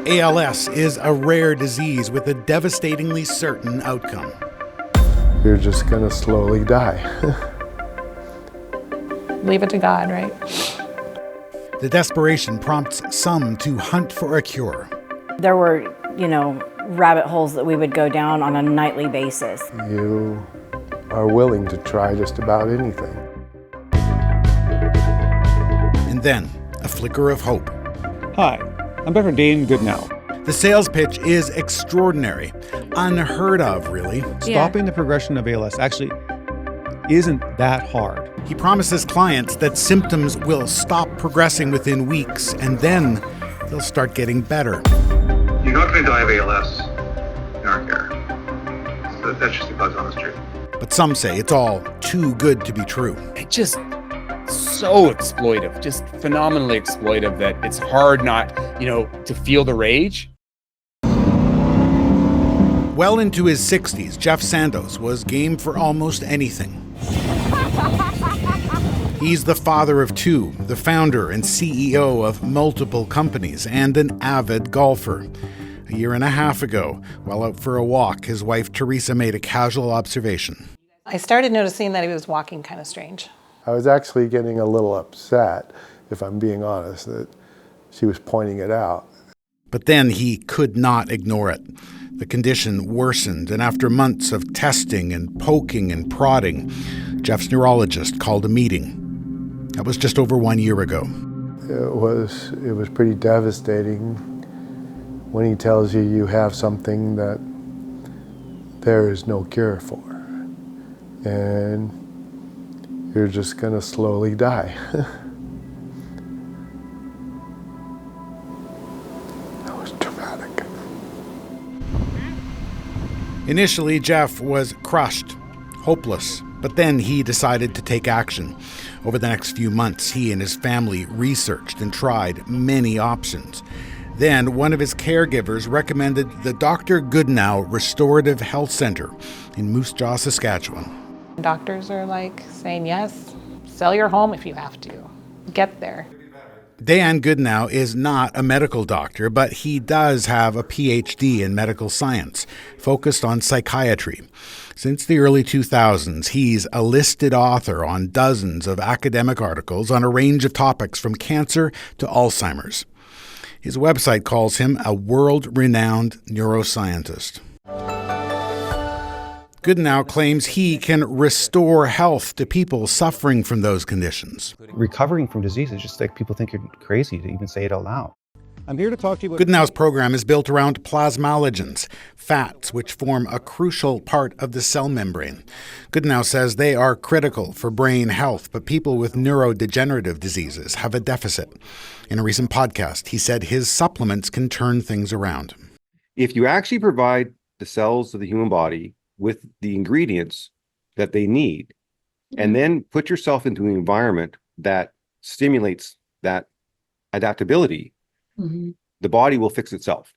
ALS is a rare disease with a devastatingly certain outcome. You're just going to slowly die. Leave it to God, right? The desperation prompts some to hunt for a cure. There were, rabbit holes that we would go down on a nightly basis. You are willing to try just about anything. And then, a flicker of hope. Hi, I'm Dr. Dayan Goodenowe. The sales pitch is extraordinary. Unheard of, really. Stopping the progression of ALS actually isn't that hard. He promises clients that symptoms will stop progressing within weeks, and then they'll start getting better. You're not going to die of ALS in our care. So that's just the God's honest truth. But some say it's all too good to be true. It's just so exploitive, just phenomenally exploitive that it's hard not, to feel the rage. Well into his 60s, Geoff Sandos was game for almost anything. He's the father of two, the founder and CEO of multiple companies, and an avid golfer. A year and a half ago, while out for a walk, his wife Teresa made a casual observation. I started noticing that he was walking kind of strange. I was actually getting a little upset, if I'm being honest, that she was pointing it out. But then he could not ignore it. The condition worsened, and after months of testing and poking and prodding, Geoff's neurologist called a meeting. That was just over 1 year ago. It was pretty devastating when he tells you you have something that there is no cure for, and you're just going to slowly die. That was dramatic. Initially, Geoff was crushed, hopeless, but then he decided to take action. Over the next few months, he and his family researched and tried many options. Then one of his caregivers recommended the Dr. Goodenowe Restorative Health Center in Moose Jaw, Saskatchewan. Doctors are saying, yes, sell your home if you have to. Get there. Dayan Goodenowe is not a medical doctor, but he does have a PhD in medical science, focused on psychiatry. Since the early 2000s, he's a listed author on dozens of academic articles on a range of topics from cancer to Alzheimer's. His website calls him a world-renowned neuroscientist. Goodenowe claims he can restore health to people suffering from those conditions. Recovering from disease is just people think you're crazy to even say it out loud. I'm here to talk to you about... Goodenowe's program is built around plasmalogens, fats which form a crucial part of the cell membrane. Goodenowe says they are critical for brain health, but people with neurodegenerative diseases have a deficit. In a recent podcast, he said his supplements can turn things around. If you actually provide the cells of the human body with the ingredients that they need, and then put yourself into an environment that stimulates that adaptability, the body will fix itself.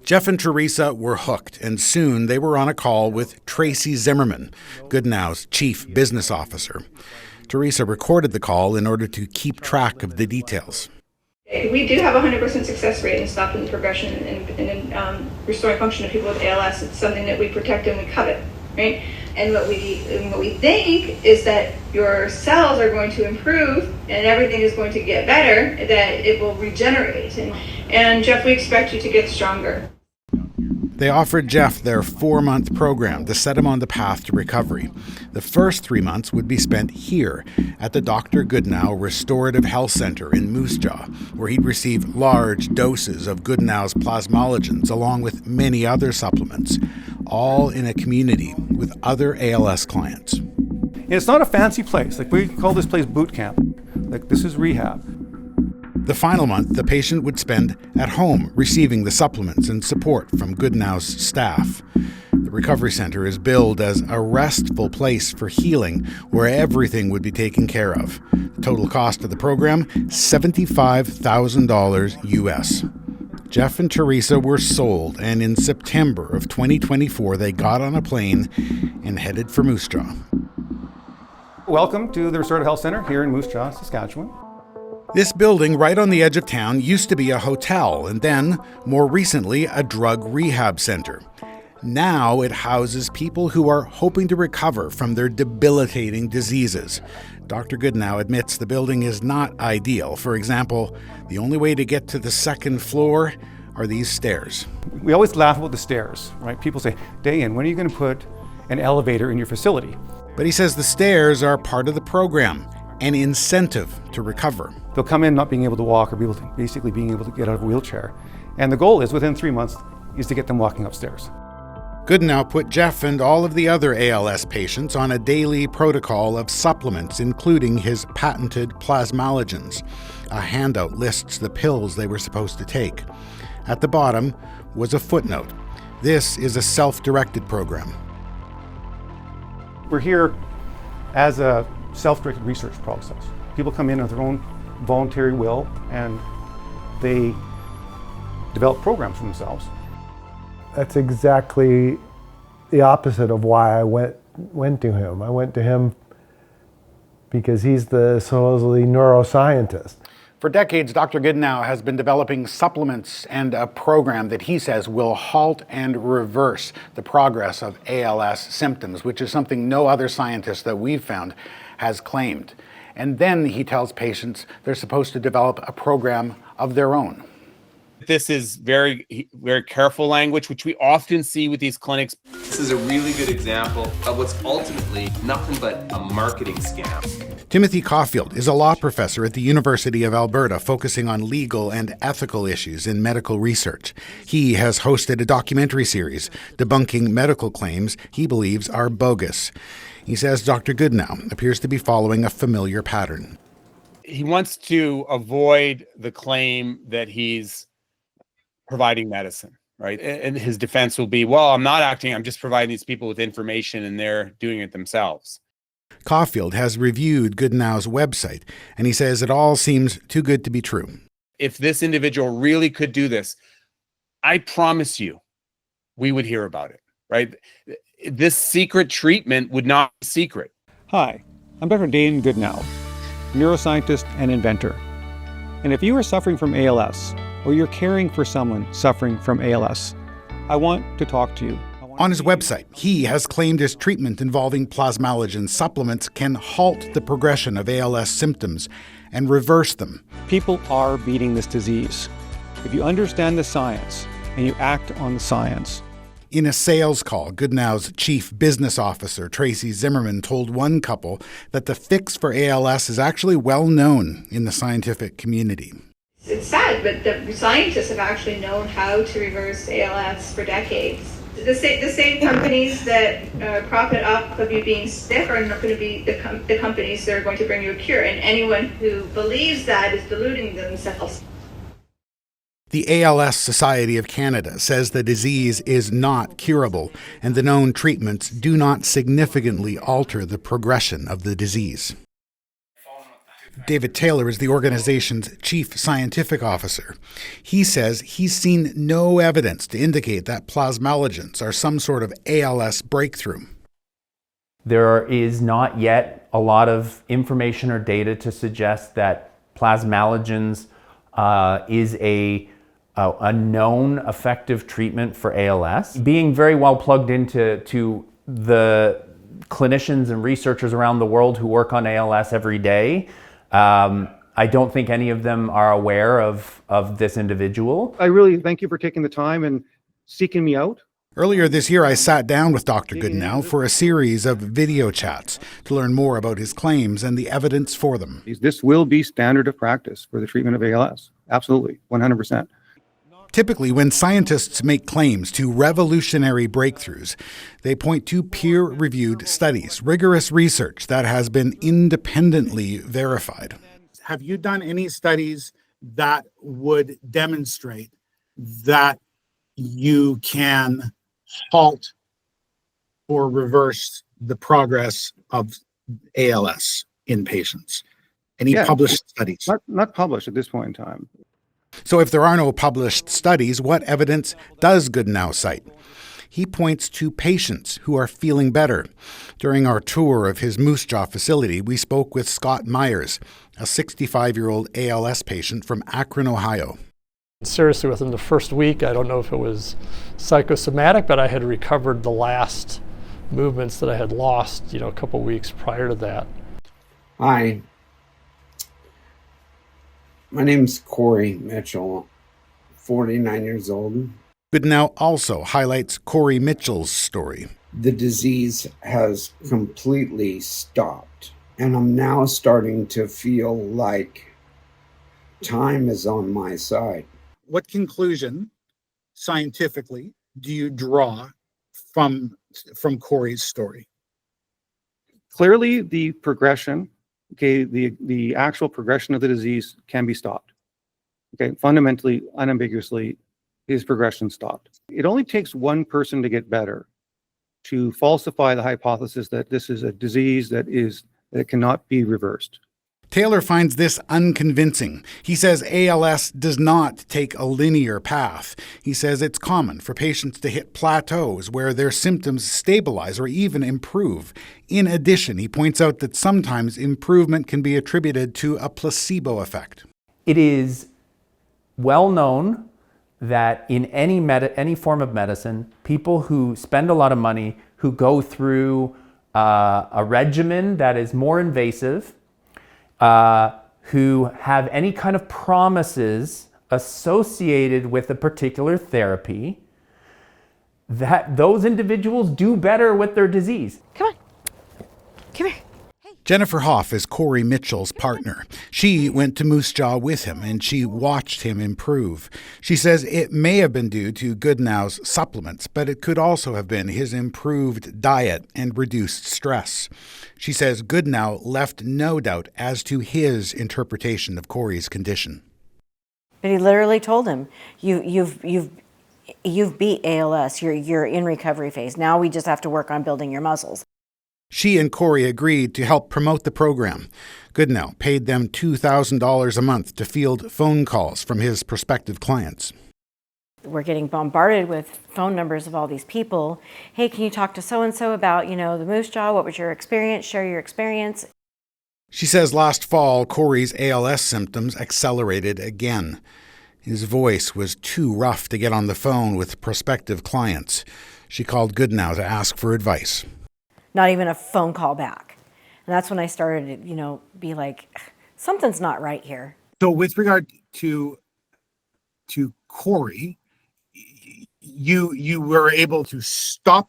Geoff and Teresa were hooked, and soon they were on a call with Tracy Zimmerman, Goodenowe's chief business officer. Teresa recorded the call in order to keep track of the details. We do have a 100% success rate in stopping the progression and restoring function of people with ALS. It's something that we protect and we covet, right? And what we think is that your cells are going to improve and everything is going to get better, that it will regenerate. And Geoff, we expect you to get stronger. They offered Geoff their 4-month program to set him on the path to recovery. The first 3 months would be spent here at the Dr. Goodenowe Restorative Health Center in Moose Jaw, where he'd receive large doses of Goodenowe's plasmalogens along with many other supplements, all in a community with other ALS clients. And it's not a fancy place. We call this place boot camp. This is rehab. The final month, the patient would spend at home receiving the supplements and support from Goodenowe's staff. The recovery center is billed as a restful place for healing where everything would be taken care of. The total cost of the program, $75,000 US. Geoff and Teresa were sold, and in September of 2024, they got on a plane and headed for Moose Jaw. Welcome to the Restorative Health Center here in Moose Jaw, Saskatchewan. This building right on the edge of town used to be a hotel and then, more recently, a drug rehab center. Now it houses people who are hoping to recover from their debilitating diseases. Dr. Goodenowe admits the building is not ideal. For example, the only way to get to the second floor are these stairs. We always laugh about the stairs, right? People say, Dayan, when are you going to put an elevator in your facility? But he says the stairs are part of the program, an incentive to recover. They'll come in not being able to walk or basically being able to get out of a wheelchair. And the goal is, within 3 months, is to get them walking upstairs. Goodenowe put Geoff and all of the other ALS patients on a daily protocol of supplements, including his patented plasmalogens. A handout lists the pills they were supposed to take. At the bottom was a footnote. This is a self-directed program. We're here as a self-directed research process. People come in of their own voluntary will and they develop programs for themselves. That's exactly the opposite of why I went to him. I went to him because he's the supposedly neuroscientist. For decades, Dr. Goodenowe has been developing supplements and a program that he says will halt and reverse the progress of ALS symptoms, which is something no other scientist that we've found has claimed. And then he tells patients they're supposed to develop a program of their own. This is very, very careful language, which we often see with these clinics. This is a really good example of what's ultimately nothing but a marketing scam. Timothy Caulfield is a law professor at the University of Alberta, focusing on legal and ethical issues in medical research. He has hosted a documentary series debunking medical claims he believes are bogus. He says Dr. Goodenowe appears to be following a familiar pattern. He wants to avoid the claim that he's providing medicine, right? And his defense will be, well, I'm not acting, I'm just providing these people with information and they're doing it themselves. Caulfield has reviewed Goodenowe's website, and he says it all seems too good to be true. If this individual really could do this, I promise you, we would hear about it, right? This secret treatment would not be secret. Hi, I'm Dr. Dayan Goodenowe, neuroscientist and inventor. And if you are suffering from ALS, or you're caring for someone suffering from ALS, I want to talk to you. On his website, he has claimed his treatment involving plasmalogen supplements can halt the progression of ALS symptoms and reverse them. People are beating this disease. If you understand the science and you act on the science. In a sales call, Goodenowe's chief business officer, Tracy Zimmerman, told one couple that the fix for ALS is actually well known in the scientific community. It's sad, but the scientists have actually known how to reverse ALS for decades. The same companies that profit off of you being sick are not going to be the companies that are going to bring you a cure. And anyone who believes that is deluding themselves. The ALS Society of Canada says the disease is not curable, and the known treatments do not significantly alter the progression of the disease. David Taylor is the organization's chief scientific officer. He says he's seen no evidence to indicate that plasmalogens are some sort of ALS breakthrough. There is not yet a lot of information or data to suggest that plasmalogens is a known effective treatment for ALS. Being very well plugged into the clinicians and researchers around the world who work on ALS every day, I don't think any of them are aware of this individual. I really thank you for taking the time and seeking me out. Earlier this year, I sat down with Dr. Goodenowe for a series of video chats to learn more about his claims and the evidence for them. This will be standard of practice for the treatment of ALS. Absolutely, 100%. Typically, when scientists make claims to revolutionary breakthroughs, they point to peer-reviewed studies, rigorous research that has been independently verified. Have you done any studies that would demonstrate that you can halt or reverse the progress of ALS in patients? Any published studies? Not published at this point in time. So if there are no published studies, what evidence does Goodenowe cite? he points to patients who are feeling better. During our tour of his Moose Jaw facility, we spoke with Scott Myers, a 65-year-old ALS patient from Akron, Ohio. Seriously, within the first week, I don't know if it was psychosomatic, but I had recovered the last movements that I had lost, a couple weeks prior to that. Hi, my name's Corey Mitchell, 49 years old. Goodenowe also highlights Corey Mitchell's story. The disease has completely stopped, and I'm now starting to feel like time is on my side. What conclusion, scientifically, do you draw from Corey's story? Clearly, the progression, the actual progression of the disease can be stopped. Fundamentally, unambiguously, his progression stopped. It only takes one person to get better to falsify the hypothesis that this is a disease that cannot be reversed. Taylor finds this unconvincing. He says ALS does not take a linear path. He says it's common for patients to hit plateaus where their symptoms stabilize or even improve. In addition, he points out that sometimes improvement can be attributed to a placebo effect. It is well known that in any form of medicine, people who spend a lot of money, who go through a regimen that is more invasive, who have any kind of promises associated with a particular therapy, that those individuals do better with their disease. Come on. Come here. Jennifer Hoff is Corey Mitchell's partner. She went to Moose Jaw with him and she watched him improve. She says it may have been due to Goodenowe's supplements, but it could also have been his improved diet and reduced stress. She says Goodenowe left no doubt as to his interpretation of Corey's condition. But he literally told him, you've beat ALS. You're in recovery phase. Now we just have to work on building your muscles. She and Corey agreed to help promote the program. Goodenowe paid them $2,000 a month to field phone calls from his prospective clients. We're getting bombarded with phone numbers of all these people. Hey, can you talk to so-and-so about, the Moose Jaw? What was your experience? Share your experience. She says last fall, Corey's ALS symptoms accelerated again. His voice was too rough to get on the phone with prospective clients. She called Goodenowe to ask for advice. Not even a phone call back. And that's when I started to, be like, something's not right here. So with regard to Corey, you were able to stop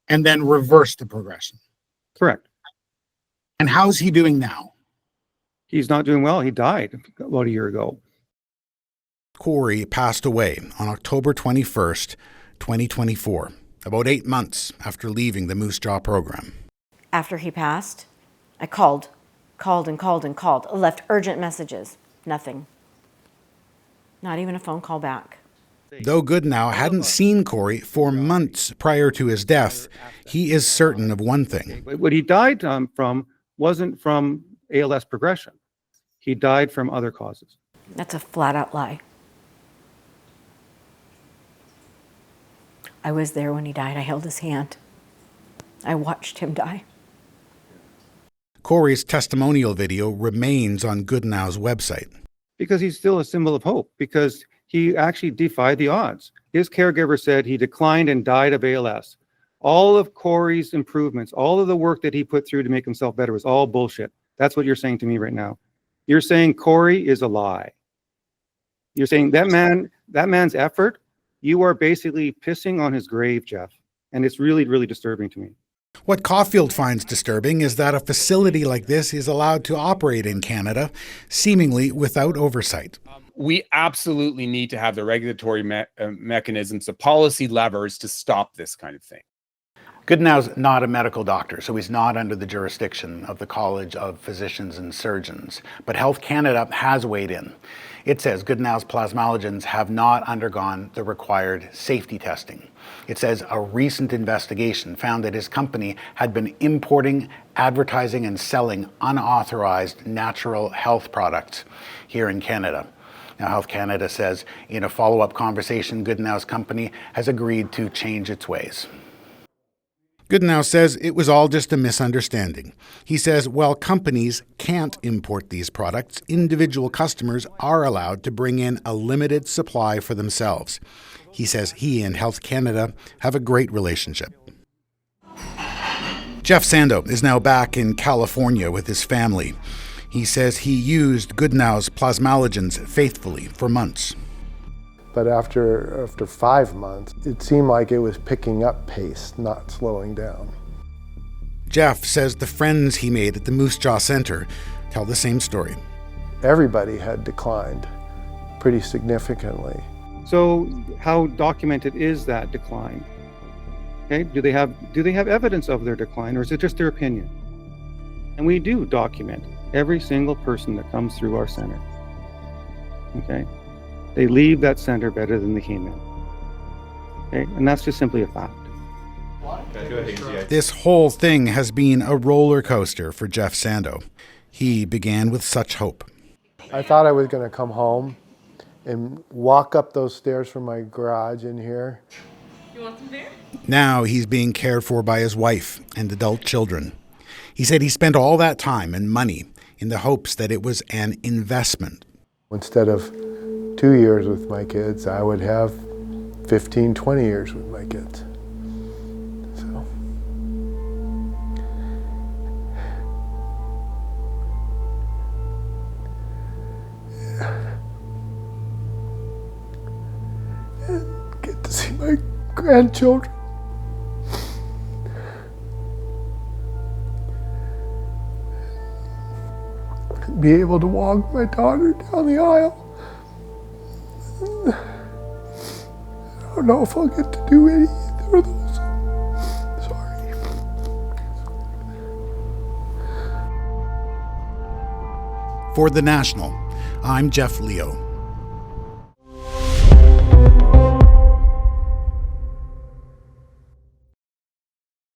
and then reverse the progression. Correct. And how's he doing now? He's not doing well. He died about a year ago. Corey passed away on October 21st, 2024. About 8 months after leaving the Moose Jaw program. After he passed, I called. I left urgent messages. Nothing. Not even a phone call back. Though Goodenowe hadn't seen Corey for months prior to his death, he is certain of one thing. What he died from wasn't from ALS progression. He died from other causes. That's a flat-out lie. I was there when he died. I held his hand. I watched him die. Corey's testimonial video remains on Goodenowe's website. Because he's still a symbol of hope, because he actually defied the odds. His caregiver said he declined and died of ALS. All of Corey's improvements, all of the work that he put through to make himself better was all bullshit. That's what you're saying to me right now. You're saying Corey is a lie. You're saying that man's effort, you are basically pissing on his grave, Geoff. And it's really, really disturbing to me. What Caulfield finds disturbing is that a facility like this is allowed to operate in Canada, seemingly without oversight. We absolutely need to have the regulatory mechanisms, the policy levers to stop this kind of thing. Goodenowe's not a medical doctor, so he's not under the jurisdiction of the College of Physicians and Surgeons. But Health Canada has weighed in. It says Goodenowe's plasmalogens have not undergone the required safety testing. It says a recent investigation found that his company had been importing, advertising, and selling unauthorized natural health products here in Canada. Now, Health Canada says in a follow-up conversation, Goodenowe's company has agreed to change its ways. Goodenowe says it was all just a misunderstanding. He says while companies can't import these products, individual customers are allowed to bring in a limited supply for themselves. He says he and Health Canada have a great relationship. Geoff Sando is now back in California with his family. He says he used Goodenowe's plasmalogens faithfully for months. But after 5 months, it seemed like it was picking up pace, not slowing down. Geoff says the friends he made at the Moose Jaw Center tell the same story. Everybody had declined pretty significantly. So how documented is that decline? Okay, do they have evidence of their decline, or is it just their opinion? And we do document every single person that comes through our center. Okay? They leave that center better than they came in. Okay? And that's just simply a fact. This whole thing has been a roller coaster for Geoff Sando. He began with such hope. I thought I was going to come home and walk up those stairs from my garage in here. You want some beer? Now he's being cared for by his wife and adult children. He said he spent all that time and money in the hopes that it was an investment. Instead of 2 years with my kids, I would have 15, 20 years with my kids. So. Yeah. And get to see my grandchildren. Be able to walk my daughter down the aisle. I don't know if I'll get to do any of those. Sorry. For The National, I'm Jeff Leo.